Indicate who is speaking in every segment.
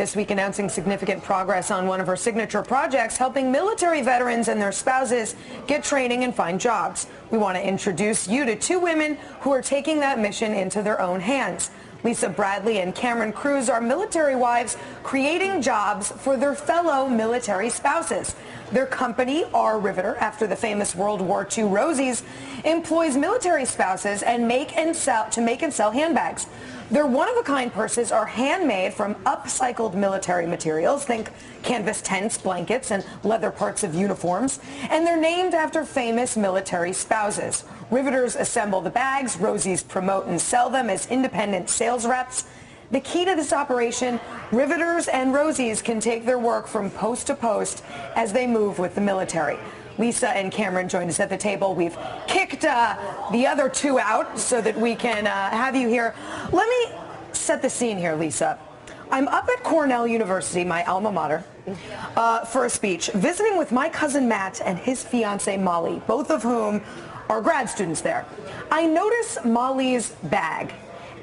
Speaker 1: This week announcing significant progress on one of her signature projects, helping military veterans and their spouses get training and find jobs. We want to introduce you to two women who are taking that mission into their own hands. Lisa Bradley and Cameron Cruz are military wives creating jobs for their fellow military spouses. Their company, Riveter, after the famous World War II Rosies, employs military spouses and make and sell handbags. Their one-of-a-kind purses are handmade from upcycled military materials. Think canvas tents, blankets, and leather parts of uniforms. And they're named after famous military spouses. Riveters assemble the bags. Rosies promote and sell them as independent sales reps. The key to this operation, Riveters and Rosies can take their work from post to post as they move with the military. Lisa and Cameron joined us at the table. We've kicked the other two out so that we can have you here. Let me set the scene here, Lisa. I'm up at Cornell University, my alma mater, for a speech, visiting with my cousin Matt and his fiancée Molly, both of whom are grad students there. I notice Molly's bag,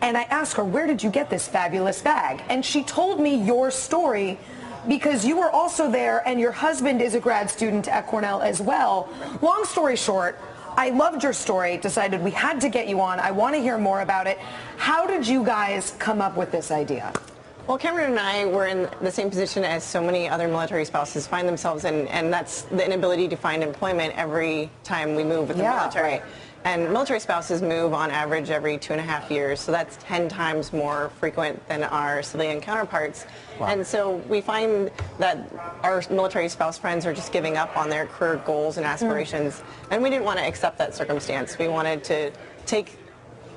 Speaker 1: and I ask her, where did you get this fabulous bag? And she told me your story, because you were also there and your husband is a grad student at Cornell as well. Long story short, I loved your story, decided we had to get you on. I want to hear more about it. How did you guys come up with this idea?
Speaker 2: Well, Cameron and I were in the same position as so many other military spouses find themselves in, and that's the inability to find employment every time we move with the military.
Speaker 1: Right.
Speaker 2: And military spouses move on average every 2.5 years, so that's 10 times more frequent than our civilian counterparts. Wow. And so we find that our military spouse friends are just giving up on their career goals and aspirations, and we didn't want to accept that circumstance. We wanted to take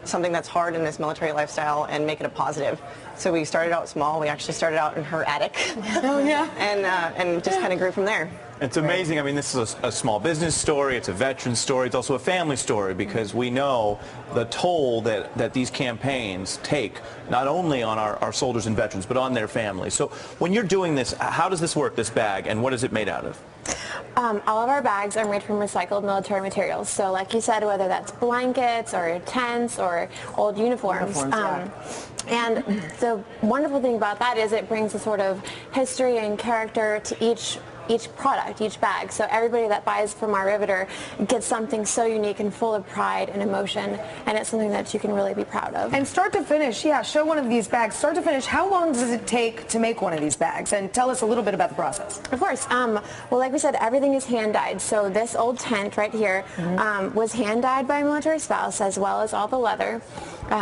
Speaker 2: something that's hard in this military lifestyle and make it a positive. So we started out small. We actually started out in her attic.
Speaker 1: Oh, yeah.
Speaker 2: And just kind of grew from there.
Speaker 3: It's amazing. I mean, this is a small business story. It's a veteran story. It's also a family story, because we know the toll that these campaigns take, not only on our soldiers and veterans, but on their families. So when you're doing this, how does this work, this bag, and what is it made out of?
Speaker 4: All of our bags are made from recycled military materials. So like you said, whether that's blankets or tents or old uniforms. And the wonderful thing about that is it brings a sort of history and character to each product, each bag. So everybody that buys from our Riveter gets something so unique and full of pride and emotion, and it's something that you can really be proud of.
Speaker 1: And start to finish, show one of these bags. Start to finish, how long does it take to make one of these bags? And tell us a little bit about the process.
Speaker 4: Of course. Well, like we said, everything is hand-dyed. So this old tent right here was hand-dyed by a military spouse, as well as all the leather.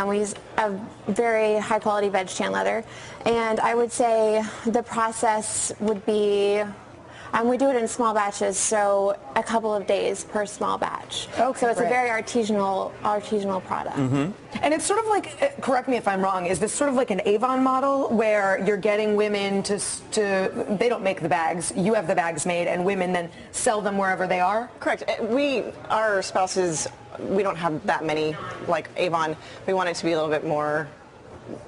Speaker 4: We use a very high-quality veg tan leather. And I would say the process would be, we do it in small batches, so a couple of days per small batch.
Speaker 1: Okay,
Speaker 4: so it's a very artisanal product.
Speaker 1: And it's sort of like, correct me if I'm wrong, is this sort of like an Avon model where you're getting women to they don't make the bags, you have the bags made, and women then sell them wherever they are?
Speaker 2: Correct. Our spouses, we don't have that many like Avon. We want it to be a little bit more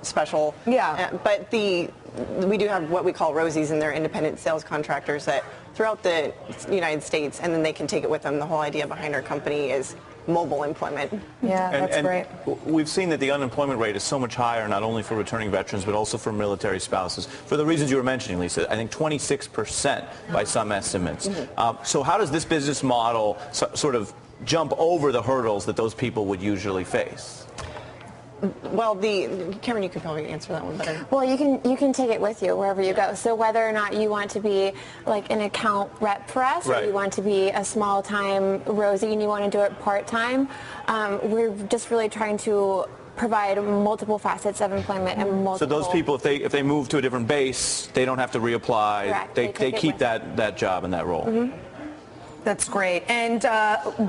Speaker 2: special.
Speaker 1: Yeah.
Speaker 2: But we do have what we call Rosies, and they're independent sales contractors that throughout the United States, and then they can take it with them. The whole idea behind our company is mobile employment.
Speaker 1: Yeah, that's great.
Speaker 3: We've seen that the unemployment rate is so much higher, not only for returning veterans, but also for military spouses. For the reasons you were mentioning, Lisa, I think 26% by some estimates. So how does this business model sort of jump over the hurdles that those people would usually face?
Speaker 2: Well, Cameron, you could probably answer that one better.
Speaker 4: Well, you can take it with you wherever you go. So whether or not you want to be like an account rep for us, or you want to be a small-time Rosie and you want to do it part-time, we're just really trying to provide multiple facets of employment and multiple.
Speaker 3: So those people, if they move to a different base, they don't have to reapply.
Speaker 4: Correct.
Speaker 3: They keep that job and that role.
Speaker 1: That's great. And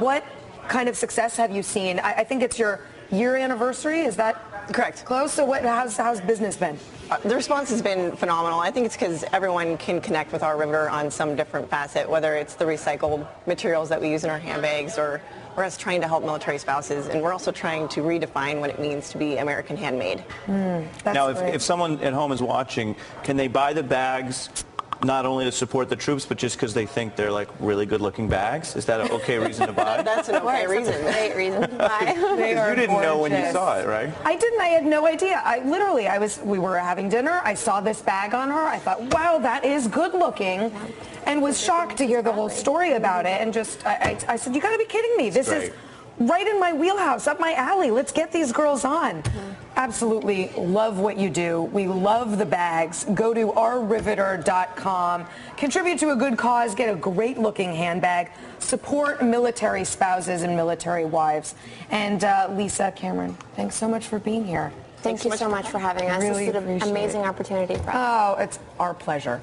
Speaker 1: what kind of success have you seen? I think it's your year anniversary, is that
Speaker 2: correct?
Speaker 1: Close. So how's business been?
Speaker 2: The response has been phenomenal. I think it's because everyone can connect with our Riveter on some different facet, whether it's the recycled materials that we use in our handbags, or us trying to help military spouses, and we're also trying to redefine what it means to be American handmade.
Speaker 3: Now, if someone at home is watching, can they buy the bags not only to support the troops, but just because they think they're like really good-looking bags? Is that an okay reason to buy?
Speaker 2: That's an okay reason.
Speaker 4: That's a great reason to buy.
Speaker 3: You didn't know when you saw it, right?
Speaker 1: I didn't. I had no idea. We were having dinner. I saw this bag on her. I thought, wow, that is good looking, and was shocked to hear the whole story about it. And just, I said, you got to be kidding me. This is right in my wheelhouse, up my alley. Let's get these girls on. Absolutely love what you do. We love the bags. Go to ourriveter.com. Contribute to a good cause. Get a great looking handbag. Support military spouses and military wives. And Lisa, Cameron, thanks so much for being here.
Speaker 4: Thank you so much for having us.
Speaker 1: Really
Speaker 4: this is an amazing opportunity for us.
Speaker 1: Oh, it's our pleasure.